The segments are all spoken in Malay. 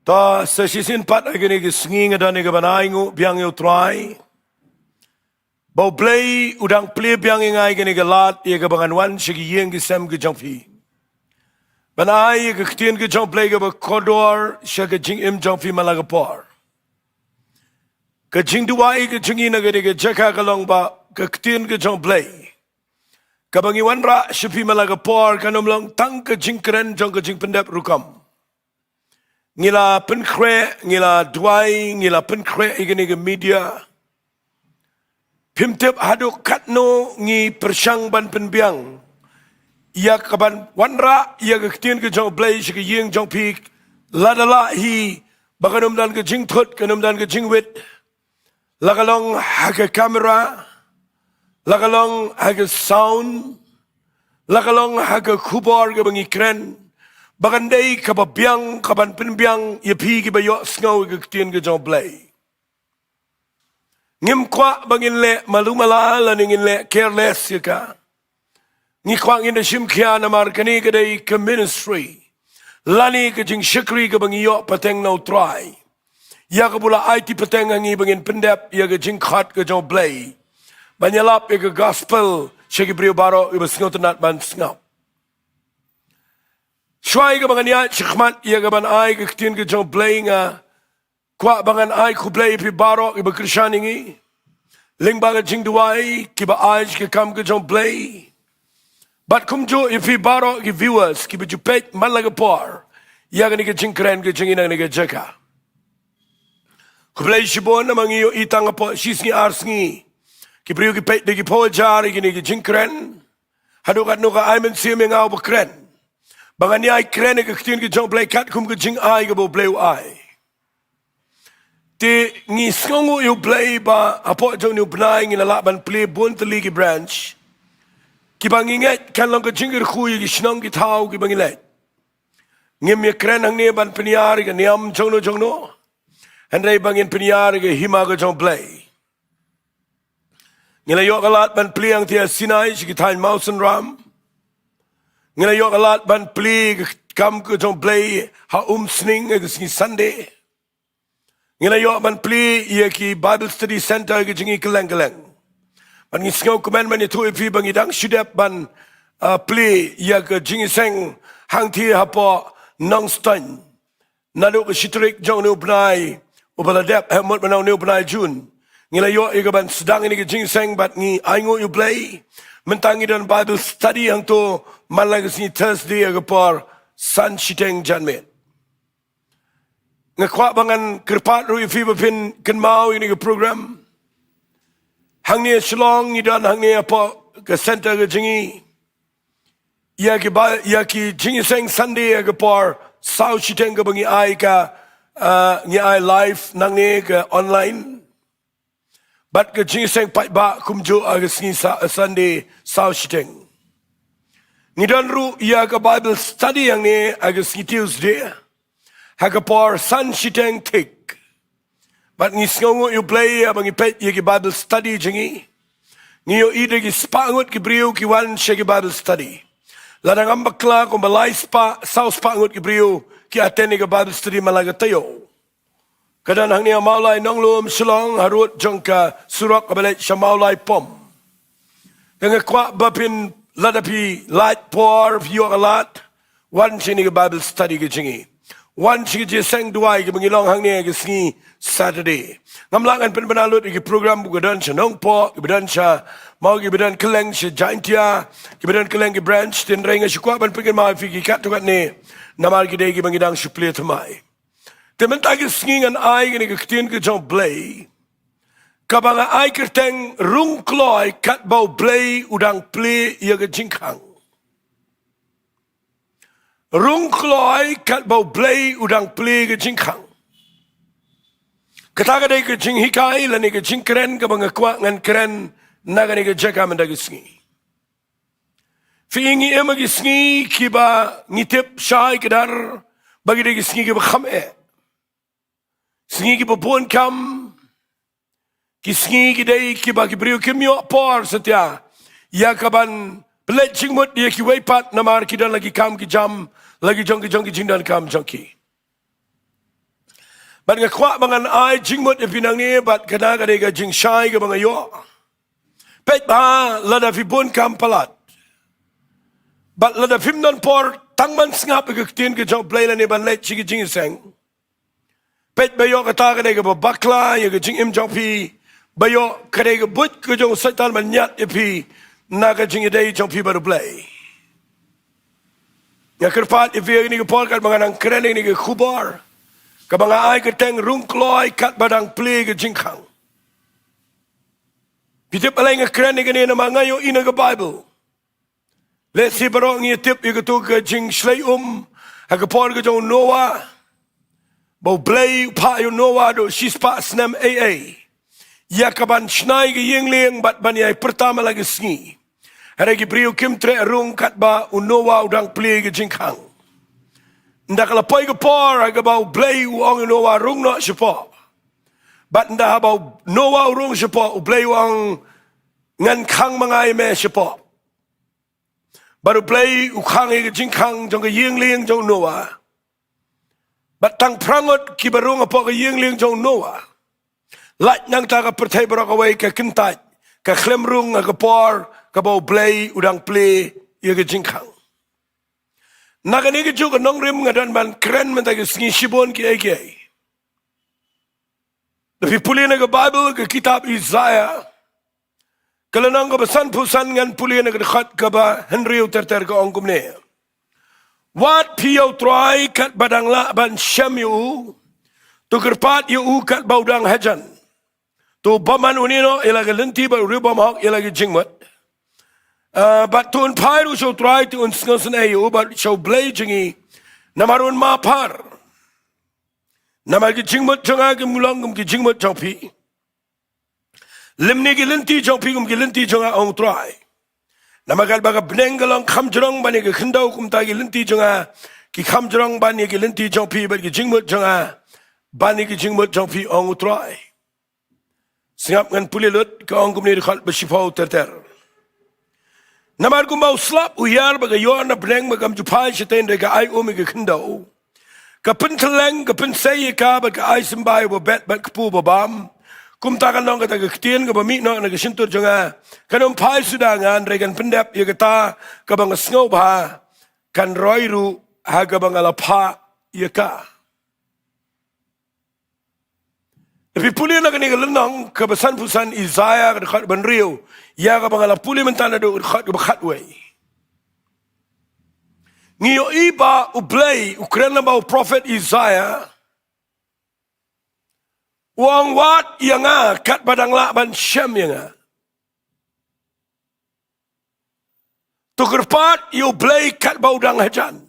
Ta sesisin pat agini ke sengi ngadani ke banaingu biang yu try. Bau play udang play biang ingai gini ke lat ia ke bangan wan segi yeng ke sem ke jongfi. Banai ke ketien ke jong play ke kodor segi jing im jongfi malagapor. Ke jing duai ke jingi nagani ke jaka kalong ba ke ketien ke jong play. Ke bangi wan ra sepi malagapor kanom long tang ke jing keren jong ke jing pendap rukam. Ngila penkre, ngila duai, ngila penkre igini ke media. Pimtip haduk katno ngi persyang ban penbiang. Ia kaban wanra, ia ke ketien ke jong play, ke yeng jong pik. Ladala hi, bakanum dan ke jing thut, kanum dan ke jing wit. Lakalong hake kamera, lakalong hake sound, lakalong hake kubor ke bangi kren. Bagandai kababiang kaban penbiang ia pi ke bayo sngau ke ketien ke jong play. Ngim kwa bangin le malumala laningin le careless ya ka. Ngi kwa ngin sim kia namar kani ke dai ke ministry. Lani ke jing syukri ke bangi yo pateng no try. Ya ke pula IT pateng ngi bangin pendap ya ke jing khat ke jong play. Banyalap ya ke gospel syaki brio baro iba sngau tenat ban sngau. Syai ke bangan ya cikmat ia ke ban ai ke ketien ke jong play nga kwa bangan ai ku play pi baro iba krisyan ingi ling baga jing duai kiba ai ke kam ke jong play bat kumjo ipi baro ke viewers kiba jupet malaga por ia ke jing keren ke jing inang ke jaka ku play sibon namang iyo itang apo sisngi arsngi kibriyo ki pet de ki po jari ke jing keren hadukat nuka ai men siya mengaw ba keren. Bangan ni ai keren ke ketien ke jong play kat kum ke jing ai ke bo play ai. Te ngi skongu yu play ba apo jong ni benai ngi la ban play bon teli ke branch. Ki bang inget kan long ke jing ke khu ki snong ki thau ki bang ilet. Ngim ye keren hang ni ban peniar ke niam jong no. Handai bangin peniar ke hima ke jong play. Ngila yo kalat ban play ang tia sinai ki tain mountain ram. Ngila yo kalat ban pli kam ke jong play ha sning ke sini Sunday. Ngila yo ban pli ia ki Bible Study Center ke jingi keleng-keleng. Ban ngi sngau komen ban itu ipi bang idang syudap ban pli ia ke jingi seng hang ti hapo nong stan. Nadu ke shitrik jong nu benai ubaladep hemot banau nu benai Jun. Ngila yo ia ban sedang ini ke jingi seng bat ngi aingo you play. Mentangi dan Bible study yang tu malam kesini Thursday agapor San Shiteng Janmet. Ngakwa bangan kerpat rui fi bapin kenmau ini ke program. Hang ni Shillong ni dan hang ni apa ke center ke jingi. Ia ki jingi seng Sunday agapor South Shiteng ke bangi ai ka ni ai live nang ni ke online. Bat ke jing seng pat ba kumjo aga singi Sunday South Shiteng. Ngidan ru ia ke Bible study yang ni aga singi Tuesday. Haga por Sun Shiteng tik. Bat ngi sngongo yu play abang ipet ia ke Bible study jingi. Ngiyo ide ki spangut ki brio ki wan siya ki Bible study. Ladang ambakla kung balay spa South spangut ki brio ki aten ke Bible study malaga tayo. Kadang hang ni maulai nonglum Shillong harut jongka surak kabalet shamaulai pom. Dengan kuat bapin ladapi light por view alat. Wan sini ke Bible study ke jingi. Wan sini je seng duai ke mengilong hang ni ke singi Saturday. Ngamlangan pen benalut ke program bukadan senong po ke bedan sya mau ke bedan keleng sya jaintia ke bedan keleng ke branch tin renga syukwa ban pengen mau fi kat tu kat ni. Namal ke dei ke mengidang suple temai. Temen tagi singingan ai gini ke ketien ke jong play. Kabanga ai kerteng rung kloi kat bau play udang play ia ke jingkang. Rung kloi kat bau play udang play ke jingkang. Kataga dei ke jing hikai lani ke jing keren kabanga kuat ngan keren naga ni ke jaka mendagi singi. Fiingi ema ke singi kiba ngitip syai kedar bagi dei ke singi kiba khame. Singi ki popon kam ki singi ki dei ki bagi brio kimyo por setia ya kaban pledging mut dia ki weipat namar ki dan lagi kam ki jam lagi jong ki jing dan kam jong ki Bat ngakwa bangan ai jingmut ipinang ni bat kana kadai ka jing shai ka bangayo. Pet ba lada fibun kampalat. Bat lada fim non por tangman ngap ka tin ka job play la ni ban let chi ka jing seng. Pet bayo kata kadai ka bakla ya ka jing im job pi bayo kadai ka but ka jong satan man nyat ipi na ka jing dai job pi baru play. Ya kerpat ipi ni ka por kat manganang keren ni ka kubar. Kabanga ay keteng rung kloi kat badang plie ke jingkang. Pitip alay nga kren ni ganyan naman ngayon ina ka Bible. Let's see barong nga tip yung ito ka jing shlay hagapon ka jong Noah. Bau blay pa yung Noah do shispa snem AA. Yakaban shnay ka yingling bat banyay pertama lagi sngi. Haragi priyo kimtre rung kat ba un Noah udang plie ke jingkang. Nda kala poi ka por aga bau blay uang Noah rung no sipo. Bat nda bau Noah rung sipo u blay uang ngan kang mga ime sipo. Baru blay u kang ega jing kang jong ka yingling jong Noah. Bat tang prangot ki barung apo ka yingling jong Noah. Lat nang ta ka pertai barok away ka kentat ka klem rung aga por ka bau blay udang play ega jing kang. Nakaniga juga nong rim ngadan ban keren mentagi singi shibon ki eke. Tapi puli na ka Bible ka kitab Isaiah. Kalau nang ka basan pusan ngan puli na ka dekat ka ba Henry ter ka ongkum ne. Wat piyo try kat badang la ban syam yu. Tu kerpat yu kat baudang hajan. Tu baman unino ilaga lenti ba ribam hok ilaga jingmat. But to empire we shall try to unsngosen ayo but shall blazing namarun ma par namar ki jingmut jonga ki mulangum ki jingmut jongpi limni ki linti jongpi gum ki linti jonga ong try namagal baga bnengalong khamjrong bani ki khindau kum ta ki linti jonga ki khamjrong bani ki linti jongpi but ki jingmut jonga bani ki jingmut jongpi ong try singap ngan pulilut ka ong kum ni khal besifau ter Namar kumbau slap uyar baga yor na bneng magam jupai shiten rega ai umi ka kendo. Kapin teleng kapin sayi ka baga ai simbai wa bet bat kapu babam. Kum takan nong kata kaktian ka bami nong na kasintur jonga. Kanong pai sudangan regan pendep ya kata ka bang sngob ha kan roiru ha ka bang alapa ya ka. Tapi puli na kani kalenong kabasan pusan Isaiah dekat banriu ya ka bangala puli mentana do dekat bakat way. Ngiyo iba ublay ukraina ba prophet Isaiah wang wat yanga kat badang la ban syam yanga. Tukerpat yu blay kat baudang hajan.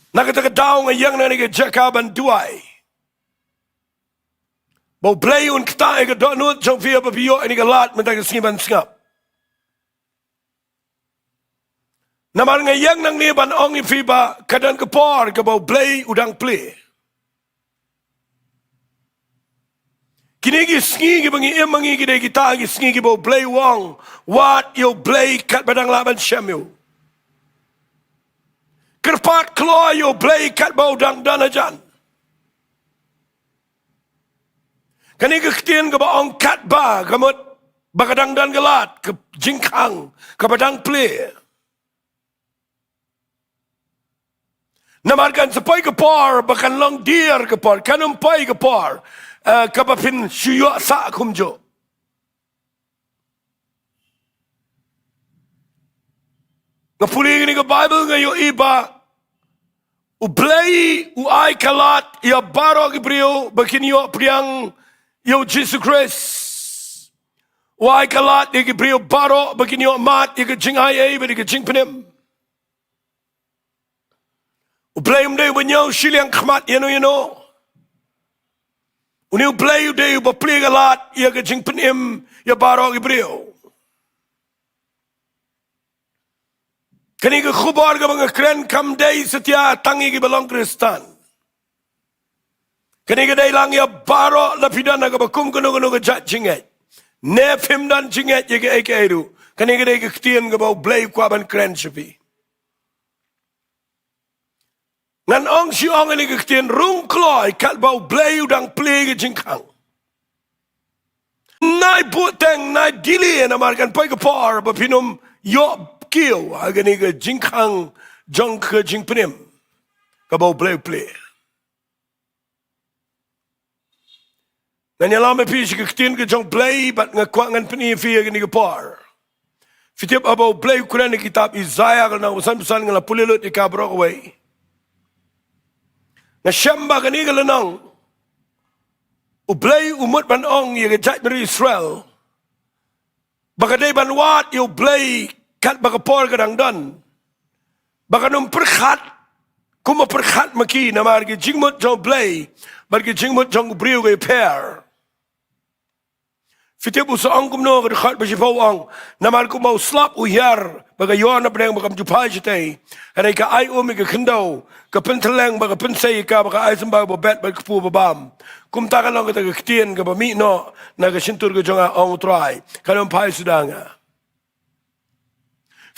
Nakata daw nga yang na nga jaka ban duay. Bau blay un kta nga donut jong via papiyo ni nga lat mentang singiban singap. Namar nga yang nang ni ban ong ifiba kadan kapor ka bau blay udang play. Kini gi sngi gi bangi emangi gi de kita gi sngi gi bau blay wong wat yo blay kat badang laban syamyo. Kerpat kloi yo blay kat baudang danajan. Kani kektian ke baong kat ba kamut bakadang dan gelat ke jingkang ke badang play. Namarkan sepoi ke por bakan long deer ke por kanum pai ke por kapapin syuyo sa kumjo. Ngapuli ini ke Bible ngayo iba ublay uai kalat ya baro gibriyo bakin yo priang yo Jesus Christ uai kalat ya gibriyo baro bakin yo mat ya ke jing ai ba ke jing penem ublay umday banyaw siliang khmat yano uni ublay uday ba pli kalat ya ke jing penem ya baro gibriyo. Kani ke khubar ke mga kren kam day setia tangi ke balong Kristan. Kani ke day lang ya baro lapidan na ke bakum kuno ke jat jinget. Ne fim dan jinget ya ke eke edu. Kani ke day ke ketian ke bau blay kwa ban kren sepi. Ngan ong si ong ini ke ketien rung kloi kat bau blei udang plie ke jingkang. Nai buteng nai dili na markan pai ke par bapinum yo kiu agani ke jingkang jong ke jingpenim ke bau blei plie. Ngan yalam pi si ke ketien ke jong blei bat ngakwak ngan peni fi agani ke par. Fitiap abau blei Quran kitab Isaiah kalau pesan-pesan ngala pulilut ikabrok away. Na syamba kani galanang ublay umut ban ong yang jat dari Israel bagadai ban wat yu blay kat bagapor kadang dan baganum perkhat kuma perkhat maki na margi jingmut jong blay margi jingmut jong briu ke P.R Fitiap usa ong kumno ke khat bajipau ong na marku mau slap uyar bagayon na breng bagam jupai jitay anay ka ay umi ke kendau ke penteleng baga pensay ka baga ay sembah babet baga kepu babam kum takan lang kita ke ketien ke bami no na ke sintur ke jonga ong try kanong pai sudanga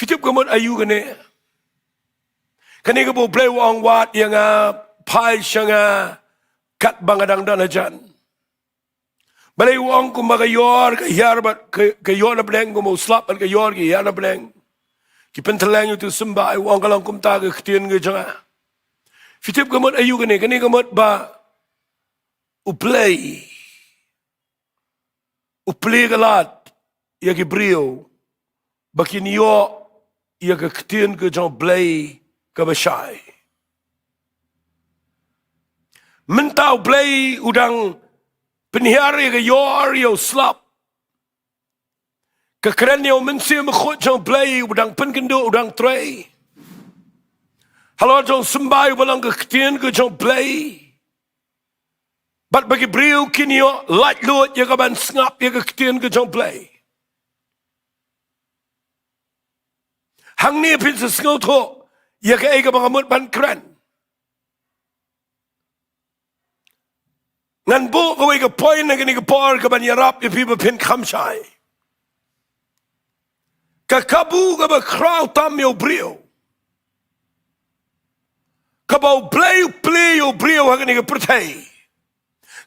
fitiap kamot ayu kene kani ke bo blay ong wat yang pai syanga kat bangadang dan ajan balay ong kumbaga yor ke yarbat ke yor na breng kumo slap ke yor ke yar na breng ki penteleng itu sembah ay ong kalang kumta ke ketien ke jonga fitip kamot ayu kani kamot ba uplay galat ya ki brio bakin yo ya ke ketien ke jong blay ke bashay mentau blay udang penihari ke yor yo slap kekeren yo mensi mekhut jong blay udang penkendo udang tray halo jong sembah balang ke ketien ke jong blay bat bagi beriu kini yo light lut ya kaban ngap ya ke ketien ke jong blay hang ni pin sesngau tho ya ke ega bangamut ban keren ngan bu ko ke point na kini ke par ke ban yarap ya pi pin khamshai ka kabu ka ba kraw tam yo brio ka ba play yo brio ha kini ke pertai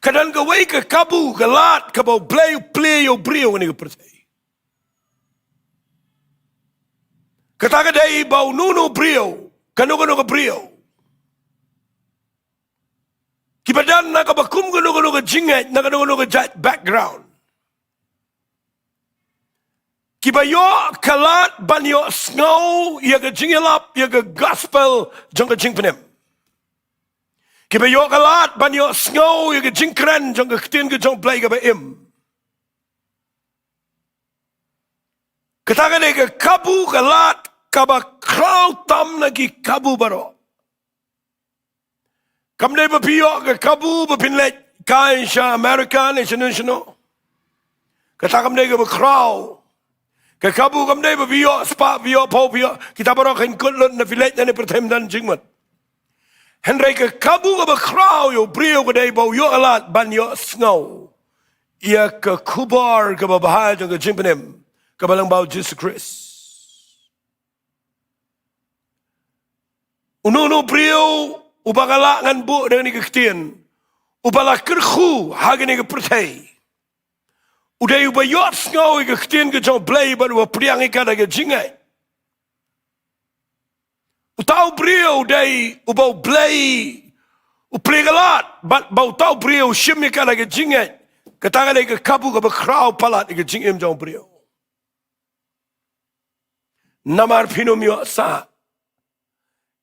kadan ka wei ka kabu ka lat ka ba play yo brio kini ke pertai kata ka dai ba nuno brio kanu ka brio kibadan na kabakum kanu ka jingat na kanu ka jat background kibayo kalat banyo snow ya ka jingilap ya ka gospel jong ka jingpenem kibayo kalat banyo snow ya ka jingkren jong ka ketien ka jong play ka ba im katakan ka kabu kalat kaba kraw tam na ki kabu baro kamne ba piyo ka kabu ba pinlet kain siya American international kata kamne ka ba kraw ka kabu kamne ba piyo spa piyo po piyo kita baro kain kutlot na filet na ni pertem dan jingmat henry ka kabu ka ba kraw yo brio ka day ba yo alat ban yo snow iya ka kubar ka ba bahal jang ka jingpenem ka balang Bom-Jesus Christ uno brio ubagala ngan bu dengan ni ketien ubala kerkhu hage ni pertai udai ubayot ngau ke ketien ke jong blay baru priang ika daga jingai utau brio dai ubau blay uplegalat bat bau tau brio shim ika daga jingai kataga ke kabu ke kraw palat ke jingem jong brio namar pinum yo sa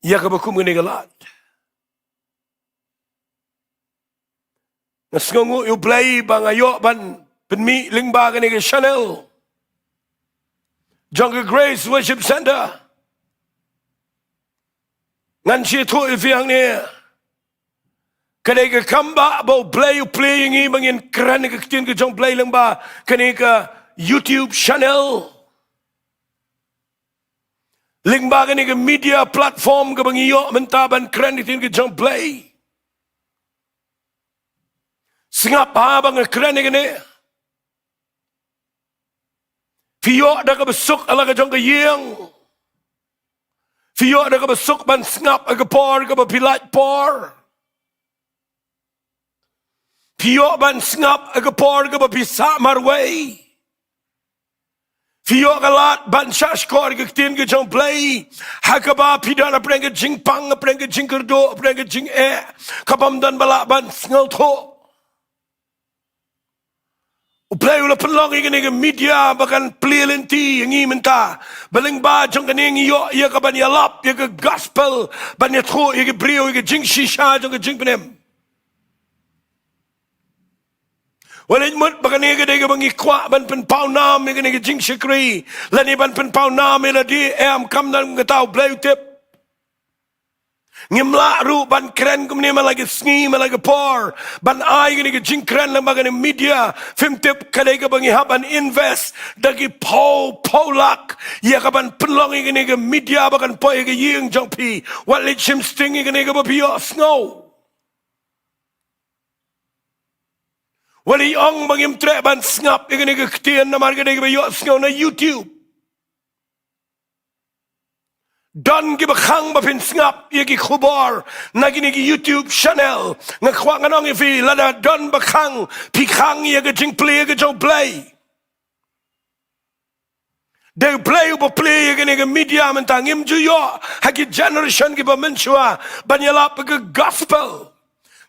ya ke bakum ni galat Nasngongo yu play bang ayo ban penmi lingba kani ke Chanel Jungle Grace Worship Centre ngan si tu ifiang ni kani ke kamba bau play yu play yang bangin keren ke ketien ke jong play lingba kani ke YouTube Chanel lingba kani ke media platform ke bangi yo mentaban keren ketien ke jong play singap habang keren ni Fiyo da ka besuk ala ka jong ka yeng Fio ada ka besuk ban sngap aga por ka pilat por. Fio ban sngap aga por ka pisa marway. Fio galat ban shashkor ka tin ka jong play. Hakaba pidana prenga jingpang prenga jingkerdo prenga jing kabam dan bala ban sngal tho. Uplay ula penlong ikan media bahkan plelenti yang menta baling ba jong kaning yo ya kaban ya lap ya ke gospel ban ya tho ya ke brio ya ke jing shisha jong ke jing penem walin mut bahkan ya ke dega bangi kwa ban pen pau nam ya ke jing shikri lani ban pen pau nam ya di am kam dan ngatau play tip ngimla ru ban keren kumni malagi sngi malagi por ban ai gini ke jing keren lang bagani media film tip kadai ke bangi haban invest dagi polak ya kaban penlong gini ke media bagan poi ke ying jong pi wat lit chim sting gini ke bapio snow wali ong bangim tre ban snap gini ke ketian namar gini ke bapio snow na YouTube Don gi bakhang ba pin ngap ye gi khubar na gi YouTube channel nga khwa nga nong fi la da don bakhang pi khang ye ga jing play ga jong play de play bo play ye ga media man tangim ju yo ha gi generation gi ba menchua ban yala pa gospel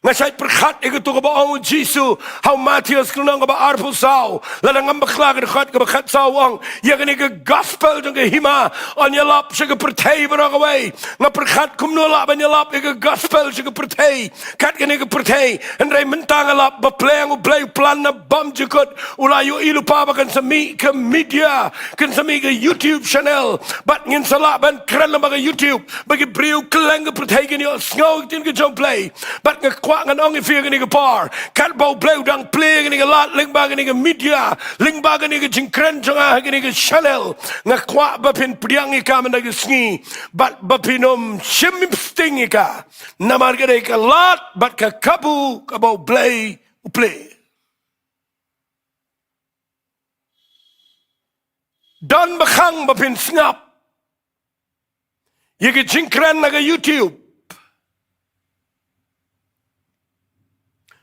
Ngasay perkhat ego to ka Bom-Jesus how Matthias kunang ka ba arpo sao ladang ang bakla ka khat ka bakhat sawang ya ka gospel jong ka hima on yalap siya ka pertay ba ka way nga perkhat kumnula ban yalap ego gospel siya ka pertay kat ka pertay and ray mentang alap ba play ang play plan na Bom-Jesus ulayo ilu pa ba kan sa ka media kan sa ka YouTube channel but ngin sala ban kran na ba ka YouTube bagi brio klang ka pertay ka niyo sngaw tin ka jong play but nga ngan ong ifir gani par kat bau bleu dang play gani lat ling ba gani media ling ba gani jingkren jonga gani channel nga kwa ba pin priang ka man ga sngi bat ba pinom shim sting ka namar gani ka lat bat ka kabu ka bau play don bakhang ba pin snap yegi jingkren na ga YouTube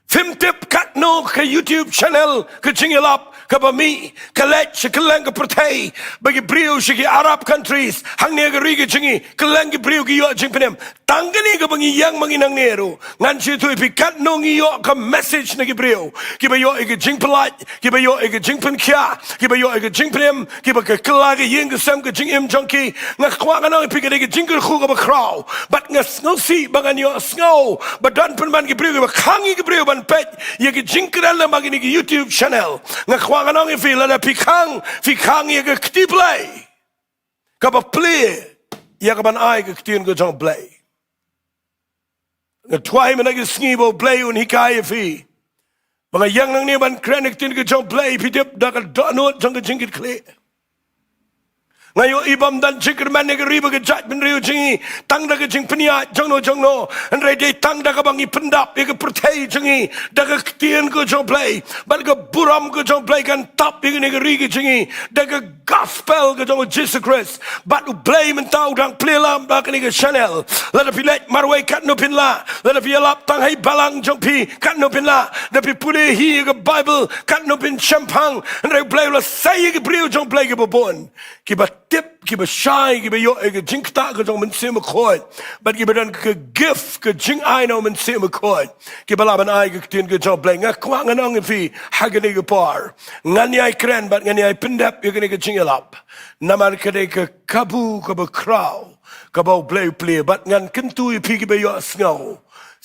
Film tip kat no ke YouTube channel ke cingilap ke bami ke let sekelang ke pertai bagi brio segi Arab countries hang ne ke rigi cingi kelang ke brio ke yo jing penem tanggani ke bangi yang manginang nero ngan situ ipi kat no ngiyo ke message ne ke brio ke bayo ke jing pelat ke bayo ke jing pen kya ke bayo ke jing penem ke ba ke kelage yeng ke sam ke jing im jongki ngak kwa ngana ipi ke jing ke khu ke ba kraw but ngas ngosi bangan yo snow badan pen ban ke brio ke khangi ke brio pet ye ke jingkran la magini ke YouTube channel nga khwang nong fi la pikang ye ke kti play ka ba play ye ka ban ai ke ktin go jong play nga twai man ke sngibo play un hikai fi mga yang nang ni ban kranik tin ke jong play pi dip da ka no jong ke jingit kle ngayo ibam dan jikir man ke riba ke jat bin riu jingi tang da ke jing penia jongno and re de tang da ka bangi pendap ye ke pertai jingi da ke tien ko jong play ban ke buram ko jong play kan tap ye ke ri ke jingi da ke gospel ke jong Jesus Christ but u play mentau dang play lam da ke channel la da pilet marway kat no pin la da lap tang hai balang jong pi kat no pin la da pi pule hi ke Bible kat no pin champang and re play la say ke brio jong play ke bobon ki ba tip ki ba shy ki ba yo ke jingta ke jong men se ma khoi but ki ba dan ke gift ke jing ai no men se ma khoi ki ba la ban ai ke tin ke jong play nga kwa nga nong fi hagani ke par ngan ai kren but ngan ai pendap ye ke jing lap namar ke ke kabu ke ba kraw ke ba play but ngan kentu pi ki ba yo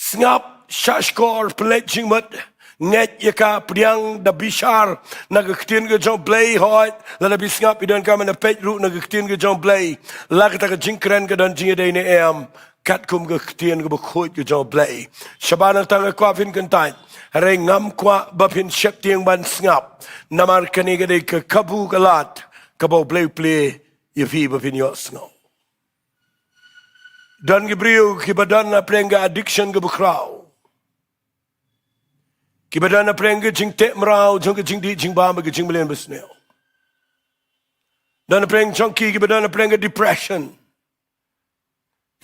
snap shashkor play jing mat net yaka priang da bishar nagaktin ke jong play hot la bisngap idon kam na page ru nagaktin ke jong play la ka ta jingkren ke don jinge dei ne am kat kum ke tien ke khot ke jong play shabana tang kwa fin kan tai re ngam kwa ba pin shep tieng ban snap namar kani ke dei ke kabu galat ka bo play ye fi ba pin yo snow don ke brio ke badan na prenga addiction ke kraw ki badana prenge jing te mrao jong jing di jing ba ke jing melen besnel dan preng chonki ki badana prenge depression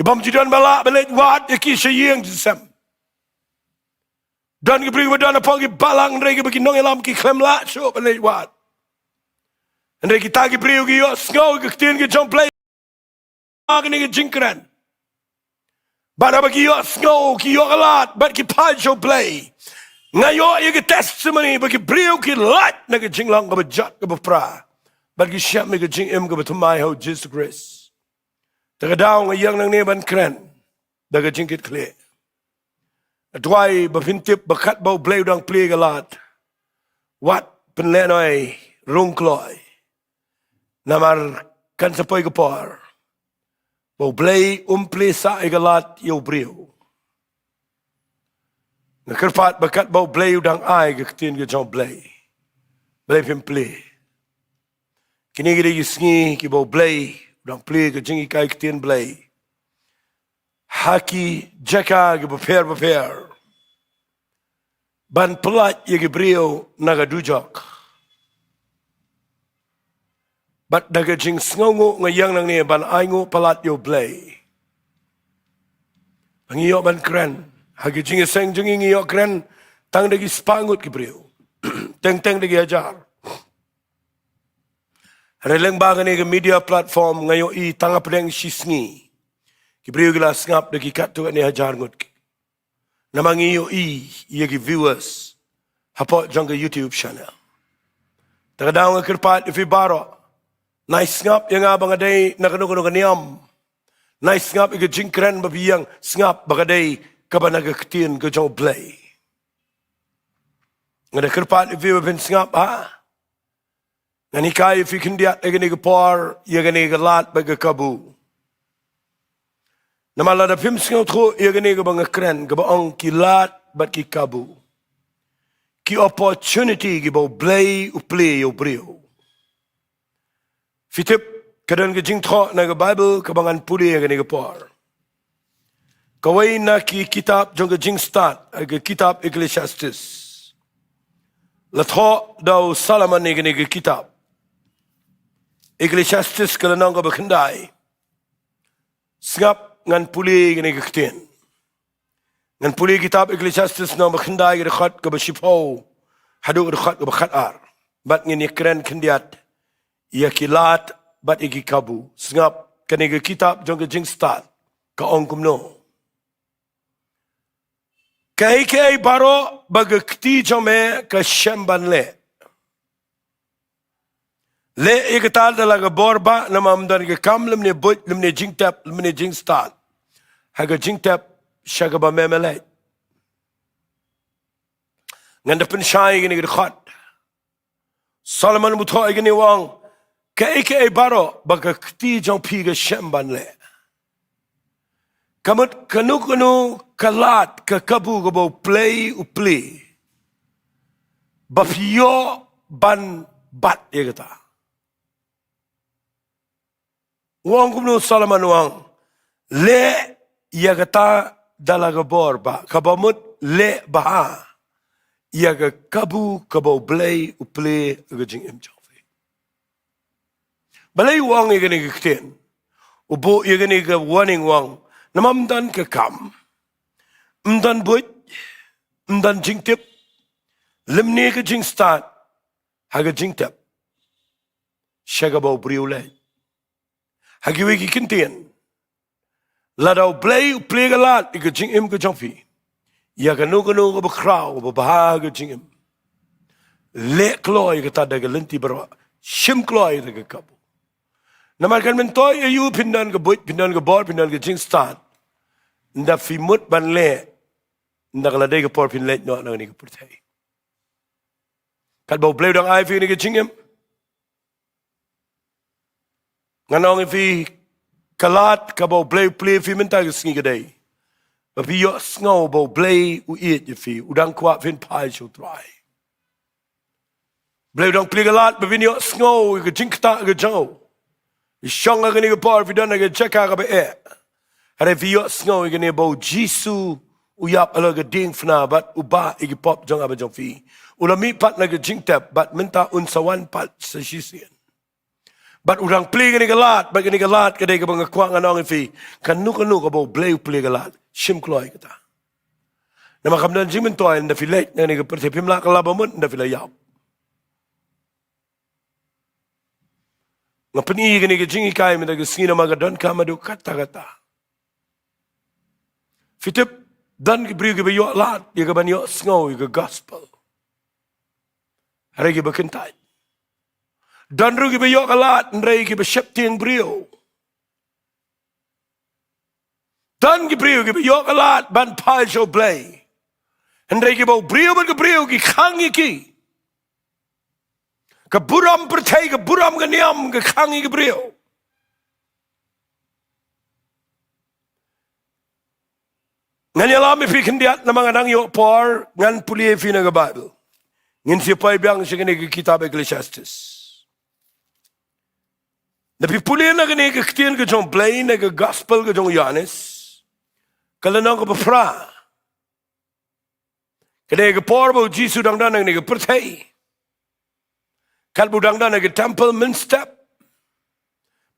Bom-Jesus bala balik wat ki syeng sem. Dan ki beri wadan apa ki balang regi bagi nong elam ki klem la so balik wat. Regi tagi beri ki yo snow ki tin ki jom play. Agni ki jinkran. Bara bagi yo snow ki yo galat but ki pajo play. Ngayo ye ki testimony bagi beri ki lat na ki jinglang ka bajat ka bapra. Bagi syam ki jing em ka batumai ho Jesus Christ. Tagadaw ngayang nang neban kren. Daga jingkit kli. Adwai bapintip bakat bau blay udang plie galat. Wat penlenoy rung kloi. Namar kan sapoy kapar. Bau blay plie sa galat yaw briw. Nakerpat bakat bau blay udang ay gaktin gajong blay. Blay pimpli. Kini gidi gisngi ki bau blay. Udang plie ke jingi kai ketien blay. Haki jaka ke beper. Ban pelat ye ke brio naga dujok. Bat daga jing sngongo ngayang nang ni ban aingo pelat yo blay. Ngiyo ban keren. Haki jingi seng jingi ngiyo keren. Tang dagi spangut ke brio. Teng dagi ajar. Releng bagan ni ke media platform ngayo I tanga pedeng sisngi. Kibriyo gila ngap deki kat tu ni hajar ngut. Namang iyo iya ki viewers hapot jang ke YouTube channel. Takadaw nga kerpat ifi baro. Nice ngap yang abang aday nakano kaniam. Nice ngap ika jingkren babiyang ngap bagaday kabanaga ketin ke jang blay. Ngada kerpat ifi babin ngap ha. Ngani kaya fi kindiat egani kapar, yagani galat baga kabu. Namala da pim singaw tro yagani ka banga kren, ka baong kilat bat ki kabu. Ki opportunity ki bau blay play yo brio. Fitip kadan ka jing tro na ka Bible ka bangan puli yagani kapar. Kawai na ki kitab jong ka jing start, ka kitab Ecclesiastes. Latho daw Salaman yagani ka kitab. Ecclesiastes kalanang ka bakandai. Sngap ngan puli gani kaktin. Ngan puli kitab Ecclesiastes na bakandai rekat ka basipaw. Hadu rekat ka bakatar. Bat ngini keren kandiat. Ia kilat bat igi kabu. Sngap kani ka kitab jong ka jing start. Kaong kumno. Kai baro bagakti jome ka syamban le. Le ikatal dalaga borba na mamdan ke kam lemne but lemne jingtap lemne jingstat haga jingtap shaga ba memele nganda pen shai gini gkhat Solomon mutho gini wang ke baro baga kti jong pi ga shamban le kamut kanu kalat ka kabu go play upli bapio ban bat yegata Wang kumno Solomon wang le yagata dalaga borba kabamut le baha yaga kabu kabo blay uple gajing imjofi balay wang yagani gkten ubo yagani ga warning wang namamdan ka kam mdan buit mdan jingtip limne ka jing start haga jingtip shagabo briule Hagiwi ki kintian. Ladau play galat ika jing im ka jomfi. Ya kanu ka bakraw babaha jing im. Le kloi ka tada ka lenti barwa. Shim kloi ka kabu. Namarkan mentoy ayu pindan ka buit, pindan ka bor, pindan ka jing stan. Nda fimut ban le. Nda kalade ka por pin let no ni ka purtay. Kat bau play dang ai fi ni ka jing im. Nganong ifi kalat ka bau play fi minta ka sngi kadai. Bapi yo sngaw bau play u eat ifi udang kwa fin pai show try. Play dang play kalat bapi yo sngaw ka jinkta ka jango. Ishong ka ni ka par fi dan ka jaka ka ba e. Hare fi yo sngaw ka ni Bom-Jesus uyap ala ka ding fna bat uba igi pop jang aba jang fi. Ulami pat na ka jingtap bat minta unsawan pat sa sisian. But urang plie gani galat, bagi ni galat kadai ka bang kwang anong ifi, kanu ka bo bleu plie galat, shim kloi kita. Nama kamdan jimin toy nda filet ngani ka pertipim la kalabamun nda filayap. Ngapani gani ka jingi kai minda ka singina magadon ka madu kata. Fitip dan ki brio ki ba yo lat, ya ka ban yo snow, ya ka gospel. Hari ki ba kentai. Dan ru ki ba yo kalat, nrai ki ba syep tiang brio. Dan ki brio ki ba yo kalat, ban pai show play. Nrai ki ba brio ban ki brio ki khangi ki. Ka buram pertai, ka buram ka niam, ka khangi ki brio. Ngan yalami fi kendiat na mga nang yo por, ngan puli fi na ka Bible. Ngin siya biang siya kini ki kitab Ecclesiastes. Napi puli na kini ka kitian ka jong play, na ka gospel ka jong Yanis. Kalanang ka papra. Kini ka por ba Jisu dang dan na ka pertai. Kalbu dang dan na ka temple min step.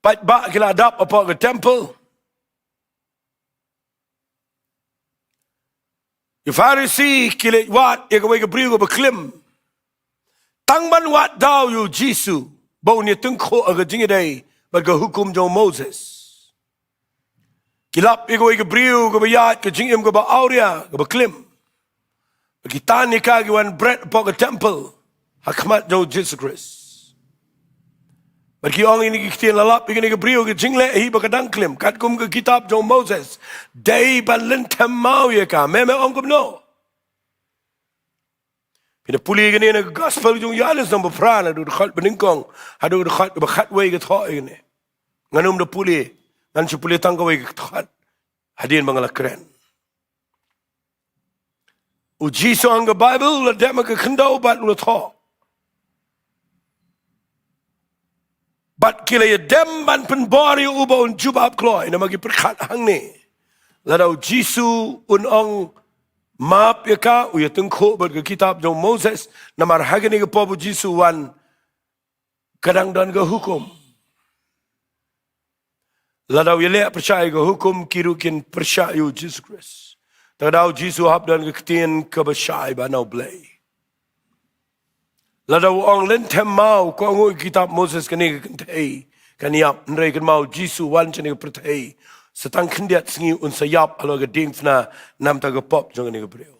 Pat ba kila adap apa ka temple. Yung Pharisee kila wat, ya ka way ka briyo ka baklim. Tangban wat daw yu Jisu. Bau niya tungko aga jingiday. Baga hukum jong Moses. Kilap ikaw ay kabriw, kabayat, kajingim ka ba aurea, ka ba klim. Pagitan ni kagiwan bread po ka temple, hakmat jong Jesus Christ. Bagi orang ini kita lalap, ini kabriw, kajingle, hi ba kadang klim, katkum ka kitab jong Moses. Day ban lentem mau ya ka, meme ongkum no. Pinapuli gani na gospel yung Yanis ng bapra na dudukhat beningkong, hadu dudukhat bakhatway kathoy gani. Nganum na puli, ngan si puli tanggaway kathoy, hadin mga lakren. Ujiso ang Bible, ladya magkakandaw bat ulatho. Bat kila yadem ban penbari uba un jubab kloi na magiperkat hang ni. Ladaw Jisu unong Map ya ka, uya tengko berke kitab jong Moses, na marhagani ke pobu Jisu wan kadang dan ke hukum. Ladau ya lek percaya ke hukum, kirukin percaya Jesus Christ. Tadau Jisu hap dan ke ketien ke percaya banau blay. Ladau ong lentem mau, ko ngui kitab Moses kani ke kentai, kaniap, nrai kan mau Jisu wan chani ke pertai. Setang kendiat sengi un sayap alo ke ding fna nam ta ke pop jong ni ke breu.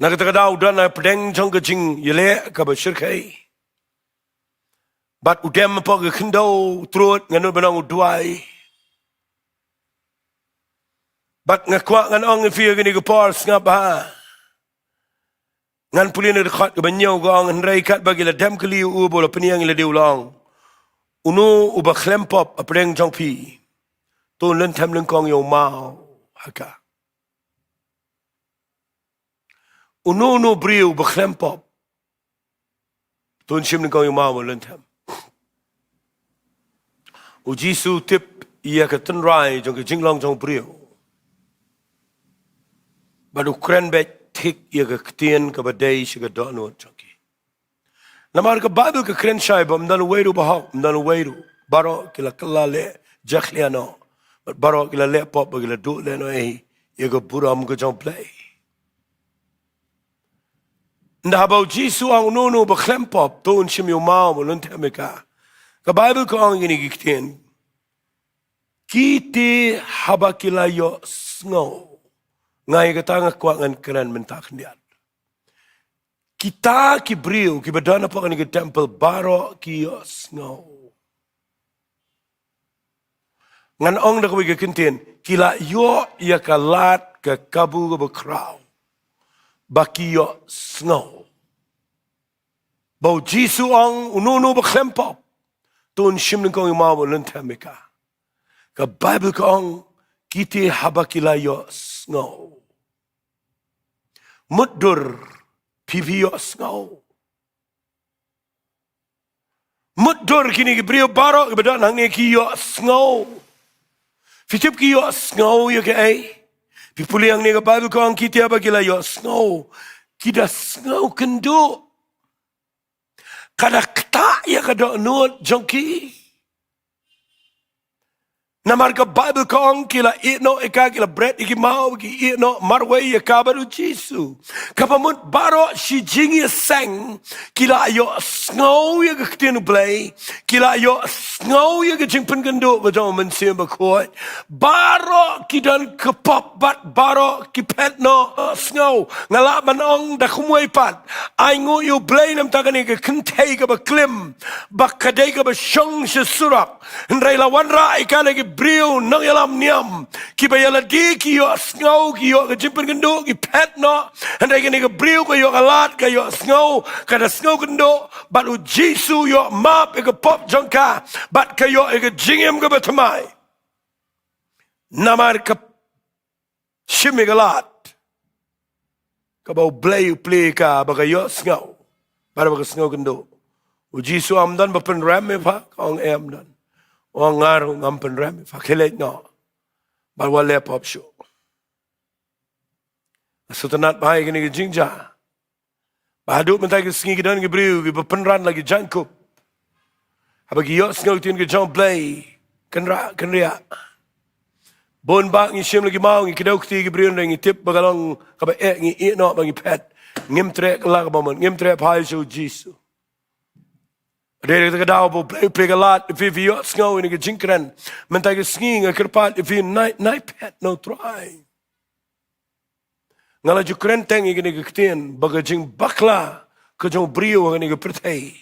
Na ke takadau dan na pedeng jong ke jing yele ke bersyirkai. Bat udem po ke kendau trut nganu benang uduai. Bat ngakwa ngan ong fi ke ni ke por ngap ha. Ngan pulin de khat ke banyau ke ong nrai kat bagi la dem ke liu u bol peniang le diulang. Unu uba klempop apreng jong pi. Tu lentem lengkong yo mau haka. Unu briu uba klempop. Tu shim lengkong yo mau lentem. Ujisu tip ia ke tenrai jong ke jinglong jong briu. Badu kren bet tik ia ke ketien ke badai shiga donut jong ki. Namar ke Bible ke kren syai ba mdanu weiru bahau, mdanu weiru. Baro kila kala le, jakhlia no. Baro kila le pop, kila du le no eh, ye ke buram ke jong play. Nda habau Jisu ang nunu ba klem pop, tuun shim yu mau mo lunte meka. Ke Bible ke ang ini kiktien. Kiti haba kila yo snow. Ngai ke tangak kuangan keren mentak niat. Kita ki briu, ki badana pa kani ki temple, baro ki snow. Ngan ong na kawig kintin, kila yo ya kalat ka kabu ka bakraw. Baki yo snow. Bau Jisu ang ununu ba klempop. Tuon shim ng kong imawa lantamika. Ka Bible ka ang kiti haba kila yo snow. Muddur. Pivio snow. Muddur kini ki brio baro ki badan hang ni ki yo snow. Fitip ki yo snow yo ke ay. Pipuli ang ni ka Bible ko ang kiti aba kila yo snow. Kita snow kendo. kada kta ya kada nuot jongki namar ka Bible kong kila ino ika kila bread iki mau ki ino marway ya kabaru Jisu kapamut baro si jingi sang kila ayo snow ya ketinu play kila ayo snow ya jingpen gendo bajong mensim bakoi baro kidan kepop bat baro kipet no snow ngala manong da kumway pat ay ngo yu play nam takani ka kentay ka ba klim bakadai ka ba shong surak ndray lawan ra ika lagi brio nang yalam niam ki bayala di ki yo snow ki yo jimpen gendo ki pet no and ay gani ka brio ka yo alat ka yo snow kada snow gendo but u Jisu yo map ka pop jongka but ka yo ka jingem ka batamay namar ka shimi galat ka ba play ka ba ka yo snow para ba ka snow gendo u Jisu amdan ba pen ram me pa kong amdan Orang ngaruh ngampen ram, fakilet no, bawa lepop show. Setenat bahaya kini kejingja, bahaduk mentai kesengi kedan kebriu, kepenran lagi jangkup. Abagi yok sengau tin ke jong play, kenria. Bon bak ngisiem lagi mau ngi kedau keti kebriu ngi tip bagalong kaba ngi no bagi pet, ngim trek lag baman, ngim trek bahaya show Jisu. Rede ke dau bo play galat if you snow in ke jinkran mentai ke skiing ke kerpat if you night pet no try ngala ju krenteng ke ke ktien bagajing bakla ke jong brio ke pertai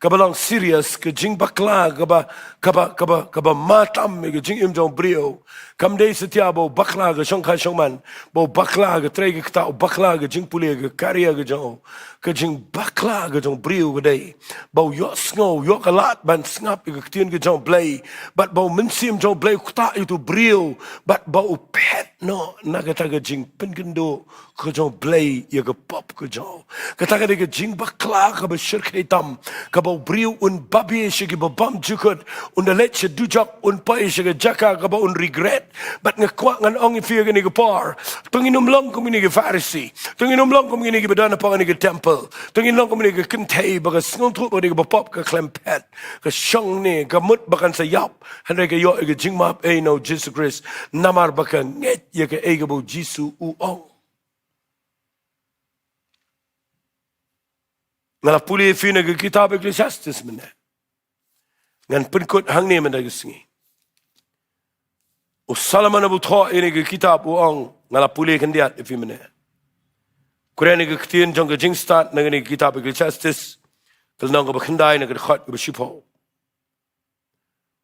kabalang serious ke jing bakla kaba matam ke jing im jong brio kam dei setiabo bakla ke shongkha shongman bo bakla ke trei ke ta bakla ke jing puli ke karya ke jong kejing bakla kejong brio kedai bau yok snow yok alat ban ngap ke ketien kejong play but bau mensim jong play kuta itu brio but bau pet no nagata kejing pengendo kejong play ya ke pop kejong kata ke kejing bakla ke besyirk hitam ke bau brio un babi shigi babam jukut un let dujak un pai shigi jaka ke bau un regret but ngekuak ngan ong ifia ke ni ke par tunginum long kumini ke farisi tunginum long kumini ke bedana pa ni ke temple tungin long kami ke kentai baga sngong tu baga bapop ke klempet ke shong ni ke mut bakan sayap handai ke yo ke jingmap no Jesus Christ namar baka nget ye ke ege bo Jisu uong ngala puli fina ke kitab Ecclesiastes mena ngan penkut hang ni mena ke singi o Salaman abu tho ini ke kitab uong ngala puli kendiat ifi mena Kurang ke ketien jong ke jing start nang ni kitab Ecclesiastes tel nang ke bekhendai nang ke khat ke shipo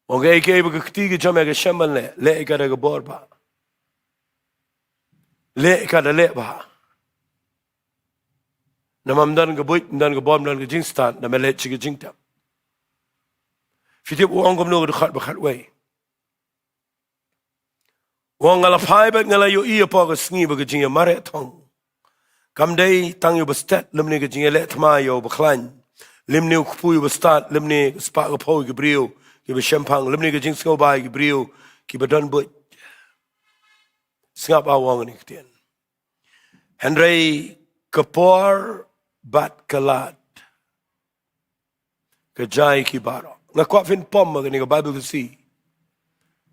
Wong ke ke keti ke jom ke shamal le ke ke bor ba le ke le ba namam dan ke buit dan ke bom dan ke jing start na le chi ke jing tap fitip wong kom no ke khat ba khat wei wong ala phai ba ngala yo i pa ke sngi ba ke jing mare thong Kam day tang yu bestat lemni ke jingele thma yo baklan lemni khpu yu bestat lemni spa ko pho ke brio ke be shampang lemni ke jing sko bai ke brio ke badon but ngap awang ni ktien Henry kapor bat kalat ke jai ki baro na kwa fin pom ke ni ke Bible ke si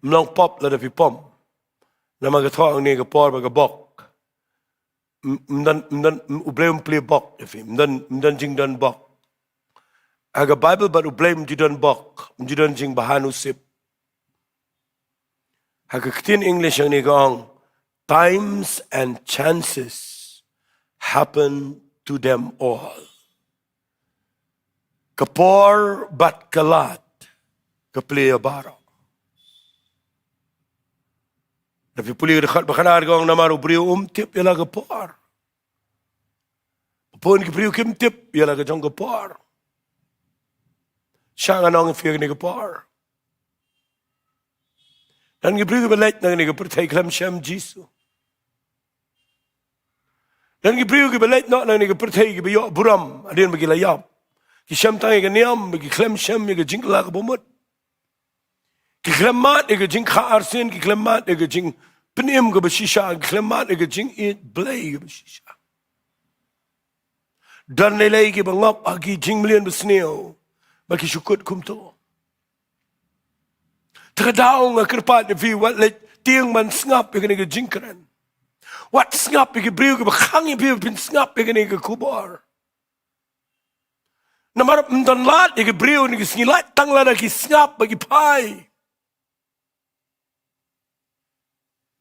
mlong pop la de fi pom na ma ke thong ni ke por ba ke bok mdan ublem play bok defi mdan jing dan bok aga Bible but ublem jidan bok jidan jing bahanu sip aga ktin English ni gong times and chances happen to them all kapor bat kalat kaplay baro Tapi puli dekat bakanar gong namaru brio tip ialah kepar. Pun ke brio kim tip ialah ke jong kepar. Syangan orang fiak ni kepar. Dan ke brio ke belet nang ni ke pertai kelam syam Jisu. Dan ke brio ke belet nang ni ke pertai ke biok buram adin bagi layap. Ki syam tangi ke niam bagi kelam syam ke jingkla ke bomut. Ki klemat ke jing kha arsin ki klemat ke jing penim ke besisha ki klemat ke jing it blay ke besisha Dan nilai ki bangap agi jing million besneo bagi syukut kumto. Terkadang kerpat vi wat le tiang man ngap ke ni jing keren. Wat ngap ke briu ke bakang bi pin ngap ke ni kubar. Namar mdan lat ke briu ni snilat tang la ki ngap bagi pai.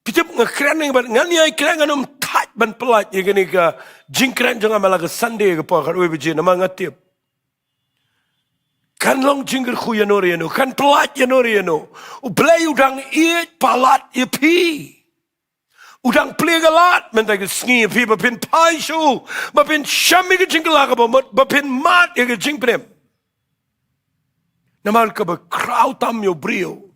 Pitip ngakren ni bat ngani ai kren nganum tat ban pelat ke ni ka jing keren jangan malah ke Sunday ke pa karwe biji nama ngatip. Kan long jingger khuya noriano, kan pelat ya noriano. Ublay udang iet palat ya pi. Udang plegalat mentag sngi pi bapin pai show, bapin shami ke jingla ka bapin mat ya ke jingprem. Namal ka ba crowd tam yo brio.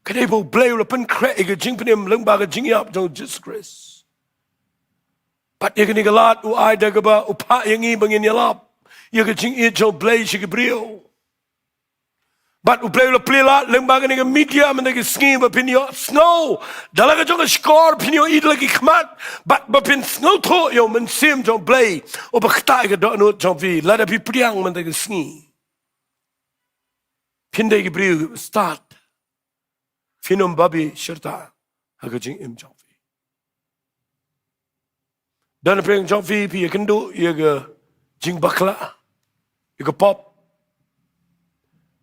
Kadai bo blay ulapan kre ya ke jingprem lengba ka jingyap jong Jesus. Pat ya ke ni galat u ai daga ba upa yang i bangin yalap. Ya ke jing ijo blay shi ke brio. But u blay la plela lembaga ni ke media men ke skin ba pinyo snow. Dalaga jong score pinyo id lagi kmat. But ba pin snow to yo men sim jong blay. O ba khta ke do no jong vi la da pi priang men ke skin. Pinde ke brio start. Finom babi shirta ha ke jing im jong vi. Dan preng jong vi pi ya kendo ya ke jing bakla. Ika pop.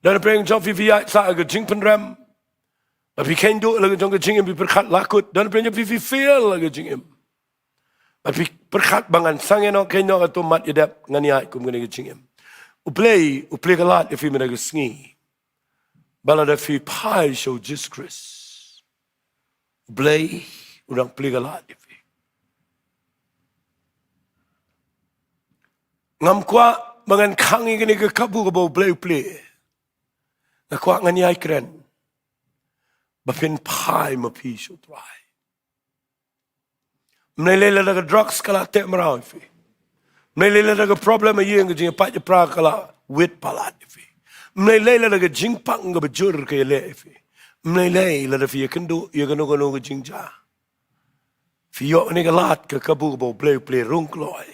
Dan preng jong vivia sa aga jing penram. Tapi kendo laga jong jing im berkat lakut. Dan preng jong vivi feel laga jing im. Tapi berkat bangan sangen no kendo atau mat yadap nganiat kum ngani jing im. Uplay kalat ifi menaga sngi. Balada fi pai show Jesus Christ. Uplay udang play kalat ifi. Ngam kwa mangan kangi gini ke kabu ke bau play. Nakwa ngani ai keren. Bapin pai mapi so try. Mnele la drugs kala te marau fi. Mnele la problem ayi ng jing pa pra kala wit palat fi. Mnele la jing pang ga bajur ke le fi. Mnele la fi kendo ye gano ga jing ja. Fi yo ni galat ke kabu ke bau play rung kloi.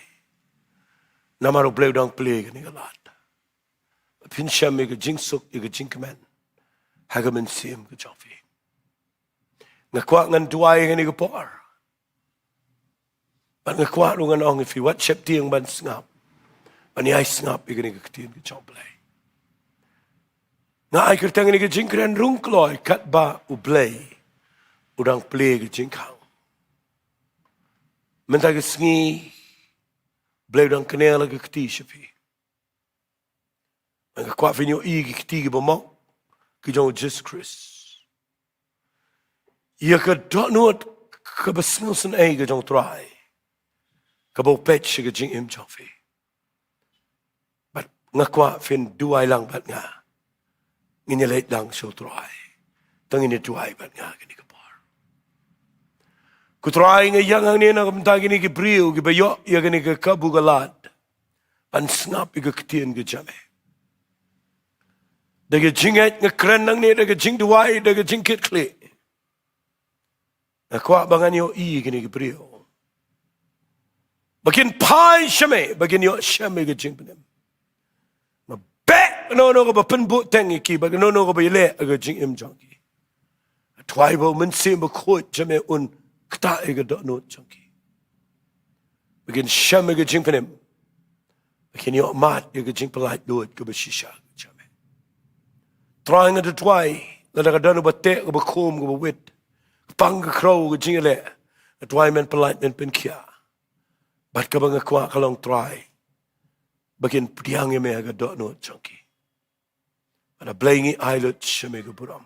Namaro bleu dang play ni galat. Pin sham me jing suk e jing man. Hagamen sim ke jofi. Ngakwa ngan duai ngani ke por. But ngakwa ngan ong if what chep tiang ban ngap. Ani ai ngap e ke tin ke job play. Nga ai kertang ni ke jing kren rung kloi kat ba u play. Udang play ke jing kang. Menta ke sngi bleu dan kenal lagi keti sepi. Angka kuat finyo i keti ke bomok ke jauh Jesus Christ. Ia ke dok nuat ke besnul sen ke jauh try. Ke bau patch ke jing im jauh fi. But ngakwa fin duai lang bat nga. Ngini leit lang so try. Tang ini duai bat nga kini ke par. Ku try nga yang ang ni na kamta kini ke brio ke bayo ia kini ke kabu galad. Pan snap ke ketien ke jame. Daga jingat nga kren nang ni daga jing duai daga jing kit kli. Ngakwa bangan yo i kini ke brio. Bakin pai shame bakin yo shame ke jing penem. No ko ba penbu teng ki ba no ko ba ile aga jing im jong ki. Twai bo men sim ba khot jame un kta e ga do no jong ki. Begin sham ga jing penem. Begin yo mat ga jing pelai do ko ba shisha jame. Trying at twai la ga do no ba te ko ba khom ko ba wit. Pang ga crow ga jing ile. Twai men pelai men pen kia. Bat ka ba nga kwa ka long try. Begin priang me ga do no jong ki. Ada blangi ailut shemega buram.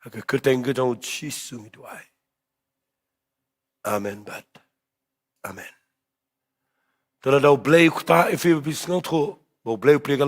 Aga kerteng gedong chisung duai. Amen bat. Amen. Tala dau blay kuta ifi bisngot ho. Bo blay plega